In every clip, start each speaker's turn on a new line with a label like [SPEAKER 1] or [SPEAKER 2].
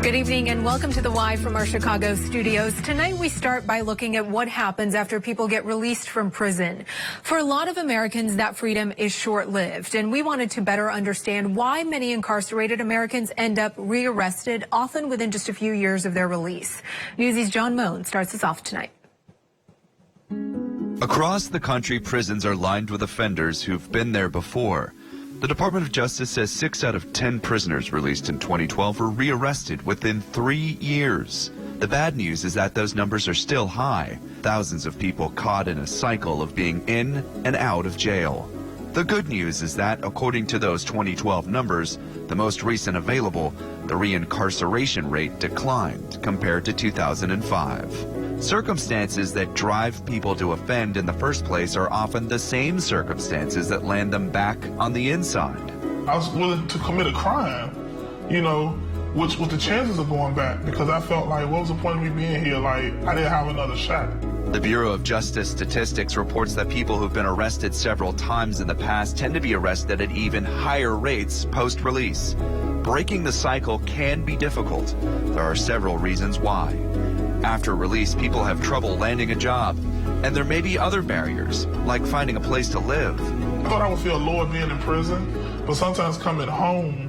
[SPEAKER 1] Good evening and welcome to The Y from our Chicago studios. Tonight we start by looking at what happens after people get released from prison. For a lot of Americans, that freedom is short-lived, and we wanted to better understand why many incarcerated Americans end up rearrested, often within just a few years of their release. Newsy's John Mone starts us off tonight.
[SPEAKER 2] Across the country, prisons are lined with offenders who've been there before. The Department of Justice says 6 out of 10 prisoners released in 2012 were rearrested within 3 years. The bad news is that those numbers are still high. Thousands of people caught in a cycle of being in and out of jail. The good news is that, according to those 2012 numbers, the most recent available, the reincarceration rate declined compared to 2005. Circumstances that drive people to offend in the first place are often the same circumstances that land them back on the inside.
[SPEAKER 3] I was willing to commit a crime, which with the chances of going back, because I felt like, what was the point of me being here? Like, I didn't have another shot.
[SPEAKER 2] The Bureau of Justice Statistics reports that people who've been arrested several times in the past tend to be arrested at even higher rates post-release. Breaking the cycle can be difficult. There are several reasons why. After release, people have trouble landing a job, and there may be other barriers, like finding a place to live.
[SPEAKER 3] I thought I would feel lower being in prison, but sometimes coming home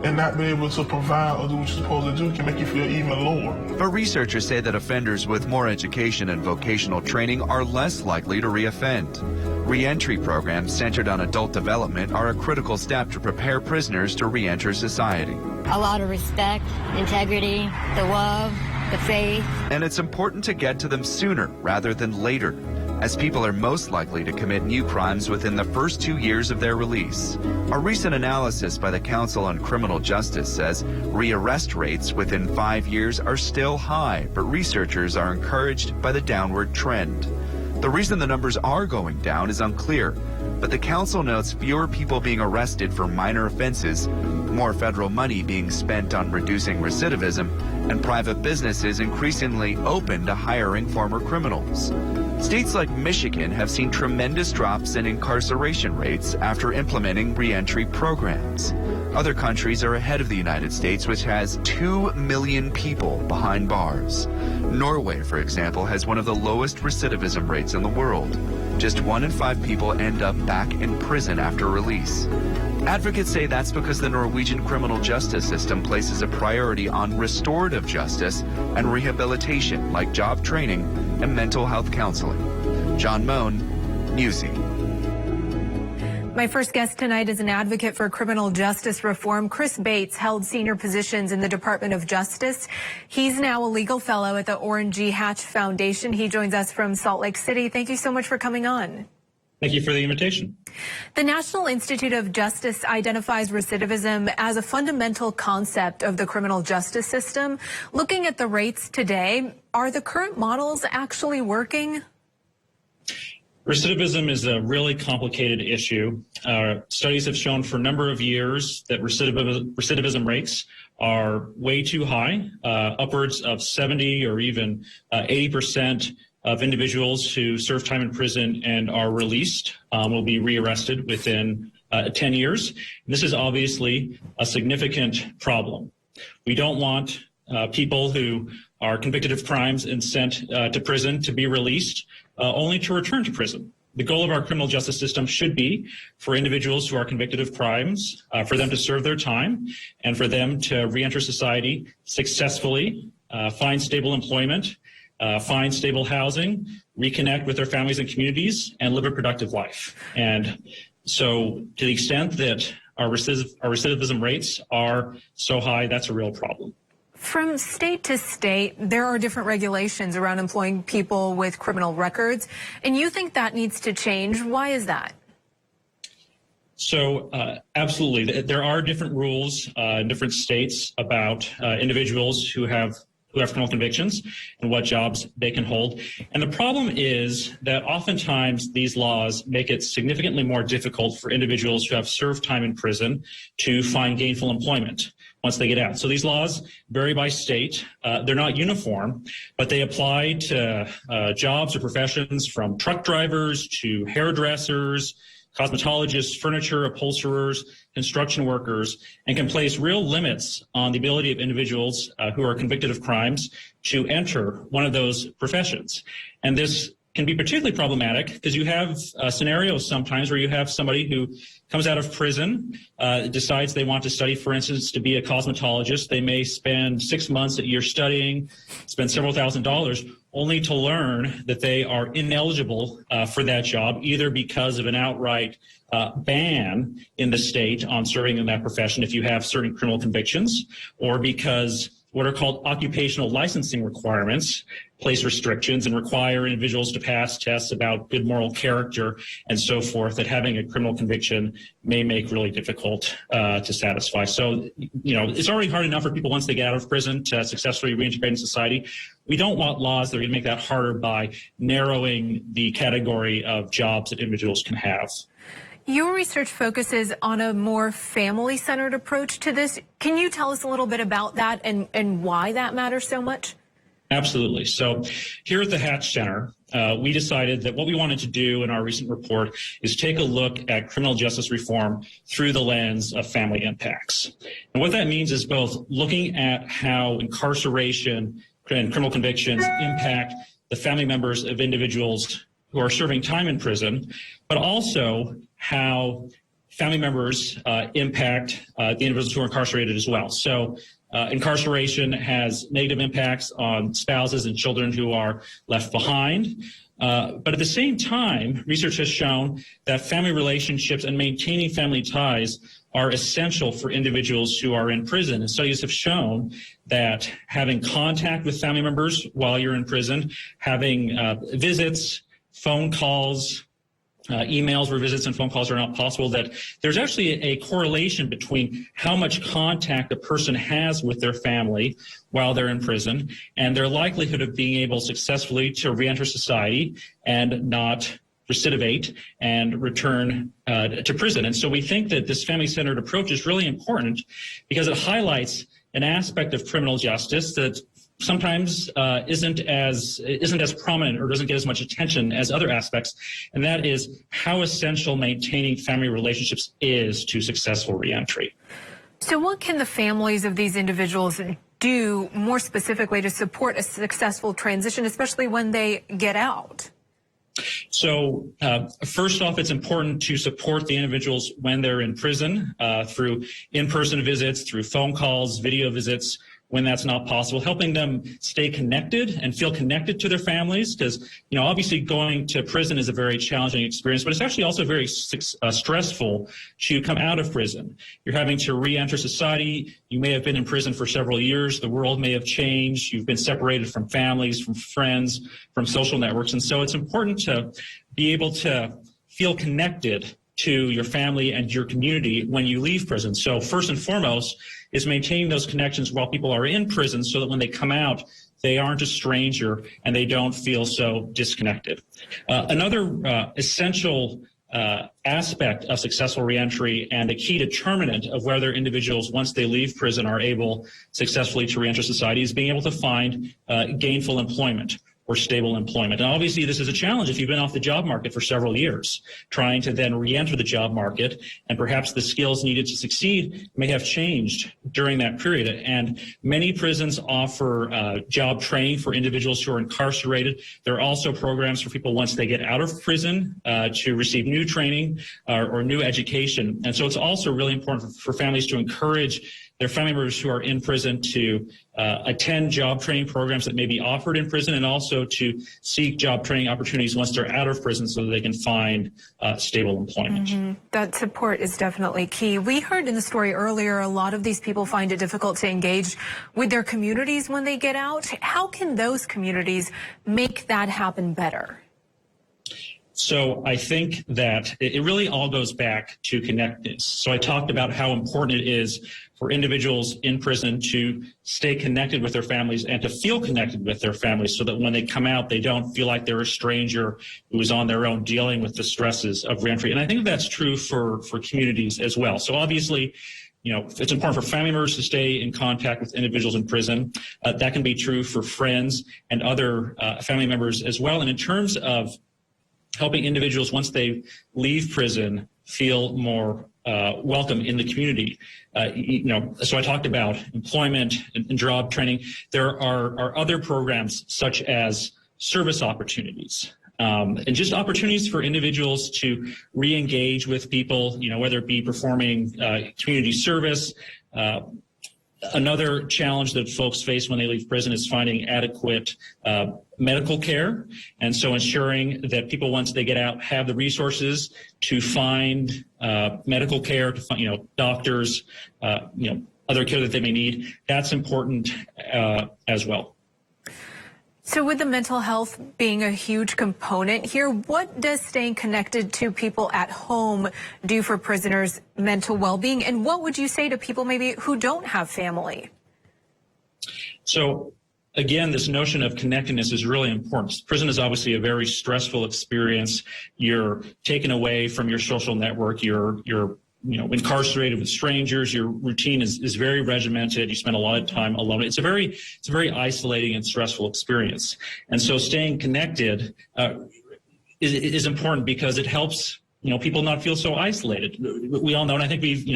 [SPEAKER 3] and not being able to provide or do what you're supposed to do can make you feel even lower.
[SPEAKER 2] But researchers say that offenders with more education and vocational training are less likely to reoffend. Reentry programs centered on adult development are a critical step to prepare prisoners to reenter society.
[SPEAKER 4] A lot of respect, integrity, the love, the faith.
[SPEAKER 2] And it's important to get to them sooner rather than later, as people are most likely to commit new crimes within the first 2 years of their release. A recent analysis by the Council on Criminal Justice says rearrest rates within 5 years are still high, but researchers are encouraged by the downward trend. The reason the numbers are going down is unclear, but the council notes fewer people being arrested for minor offenses, more federal money being spent on reducing recidivism, and private businesses increasingly open to hiring former criminals. States like Michigan have seen tremendous drops in incarceration rates after implementing reentry programs. Other countries are ahead of the United States, which has 2 million people behind bars. Norway, for example, has one of the lowest recidivism rates in the world. Just 1 in 5 people end up back in prison after release. Advocates say that's because the Norwegian criminal justice system places a priority on restorative justice and rehabilitation, like job training and mental health counseling. John Mone, Newsy.
[SPEAKER 1] My first guest tonight is an advocate for criminal justice reform. Chris Bates held senior positions in the Department of Justice. He's now a legal fellow at the Orrin G. Hatch Foundation. He joins us from Salt Lake City. Thank you so much for coming on.
[SPEAKER 5] Thank you for the invitation.
[SPEAKER 1] The National Institute of Justice identifies recidivism as a fundamental concept of the criminal justice system. Looking at the rates today, are the current models actually working?
[SPEAKER 5] Recidivism is a really complicated issue. Studies have shown for a number of years that recidivism rates are way too high, upwards of 70 or even 80% of individuals who serve time in prison and are released will be rearrested within 10 years. And this is obviously a significant problem. We don't want people who are convicted of crimes and sent to prison to be released only to return to prison. The goal of our criminal justice system should be for individuals who are convicted of crimes, for them to serve their time and for them to reenter society successfully, find stable employment, find stable housing, reconnect with their families and communities, and live a productive life. And so to the extent that our recidivism rates are so high, that's a real problem.
[SPEAKER 1] From state to state, there are different regulations around employing people with criminal records, and you think that needs to change. Why is that?
[SPEAKER 5] So absolutely. There are different rules in different states about individuals who have criminal convictions and what jobs they can hold. And the problem is that oftentimes these laws make it significantly more difficult for individuals who have served time in prison to find gainful employment once they get out. So these laws vary by state. They're not uniform, but they apply to jobs or professions from truck drivers to hairdressers cosmetologists, furniture upholsterers, construction workers, and can place real limits on the ability of individuals who are convicted of crimes to enter one of those professions. And this can be particularly problematic because you have scenarios sometimes where you have somebody who comes out of prison, decides they want to study, for instance, to be a cosmetologist. They may spend 6 months, a year studying, spend several $1,000s, only to learn that they are ineligible for that job, either because of an outright ban in the state on serving in that profession if you have certain criminal convictions, or because what are called occupational licensing requirements place restrictions and require individuals to pass tests about good moral character and so forth that having a criminal conviction may make really difficult to satisfy. So, it's already hard enough for people once they get out of prison to successfully reintegrate in society. We don't want laws that are going to make that harder by narrowing the category of jobs that individuals can have.
[SPEAKER 1] Your research focuses on a more family-centered approach to this. Can you tell us a little bit about that and why that matters so much?
[SPEAKER 5] Absolutely. So here at the Hatch Center, we decided that what we wanted to do in our recent report is take a look at criminal justice reform through the lens of family impacts. And what that means is both looking at how incarceration and criminal convictions impact the family members of individuals who are serving time in prison, but also how family members impact the individuals who are incarcerated as well. So incarceration has negative impacts on spouses and children who are left behind. But at the same time, research has shown that family relationships and maintaining family ties are essential for individuals who are in prison. And studies have shown that having contact with family members while you're in prison, having visits, phone calls, emails where visits and phone calls are not possible, that there's actually a correlation between how much contact a person has with their family while they're in prison and their likelihood of being able successfully to reenter society and not recidivate and return to prison. And so we think that this family-centered approach is really important because it highlights an aspect of criminal justice that sometimes isn't as prominent or doesn't get as much attention as other aspects, and that is how essential maintaining family relationships is to successful reentry.
[SPEAKER 1] So what can the families of these individuals do more specifically to support a successful transition, especially when they get out?
[SPEAKER 5] So first off, it's important to support the individuals when they're in prison through in-person visits, through phone calls, video visits, when that's not possible, helping them stay connected and feel connected to their families, because, obviously going to prison is a very challenging experience, but it's actually also very stressful to come out of prison. You're having to re-enter society. You may have been in prison for several years. The world may have changed. You've been separated from families, from friends, from social networks. And so it's important to be able to feel connected to your family and your community when you leave prison. So first and foremost is maintaining those connections while people are in prison so that when they come out, they aren't a stranger and they don't feel so disconnected. Another essential aspect of successful reentry and a key determinant of whether individuals, once they leave prison, are able successfully to reenter society is being able to find gainful employment or stable employment. And obviously this is a challenge if you've been off the job market for several years, trying to then re-enter the job market, and perhaps the skills needed to succeed may have changed during that period. And many prisons offer job training for individuals who are incarcerated. There are also programs for people once they get out of prison to receive new training or new education. And so it's also really important for families to encourage their family members who are in prison to attend job training programs that may be offered in prison, and also to seek job training opportunities once they're out of prison so that they can find stable employment.
[SPEAKER 1] Mm-hmm. That support is definitely key. We heard in the story earlier, a lot of these people find it difficult to engage with their communities when they get out. How can those communities make that happen better?
[SPEAKER 5] So I think that it really all goes back to connectedness. So I talked about how important it is for individuals in prison to stay connected with their families and to feel connected with their families so that when they come out, they don't feel like they're a stranger who is on their own dealing with the stresses of reentry. And I think that's true for communities as well. So obviously, it's important for family members to stay in contact with individuals in prison. That can be true for friends and other family members as well. And in terms of helping individuals once they leave prison feel more welcome in the community. So I talked about employment and job training. There are other programs such as service opportunities. And just opportunities for individuals to re-engage with people, whether it be performing community service. Another challenge that folks face when they leave prison is finding adequate medical care. And so ensuring that people, once they get out, have the resources to find medical care, to find, doctors, other care that they may need. That's important as well.
[SPEAKER 1] So with the mental health being a huge component here, what does staying connected to people at home do for prisoners' mental well-being? And what would you say to people maybe who don't have family?
[SPEAKER 5] So again, this notion of connectedness is really important. Prison is obviously a very stressful experience. You're taken away from your social network. You're incarcerated with strangers. Your routine is very regimented. You spend a lot of time alone. It's a very isolating and stressful experience. And so staying connected is important because it helps people not feel so isolated. We all know, and I think we've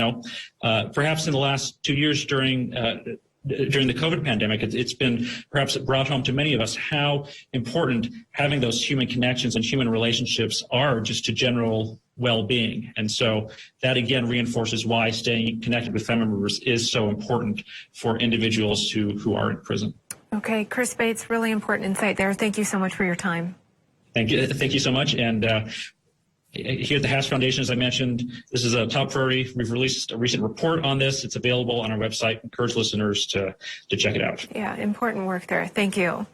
[SPEAKER 5] perhaps in the last 2 years during the COVID pandemic, it's been perhaps brought home to many of us how important having those human connections and human relationships are just to general well-being. And so that again reinforces why staying connected with family members is so important for individuals who are in prison. Okay, Chris Bates, really important insight there. Thank you so much for your time. Thank you so much. And here at the Haas Foundation, as I mentioned, this is a top priority. We've released a recent report on this. It's available on our website. Encourage listeners to check it out. Yeah, important work there. Thank you.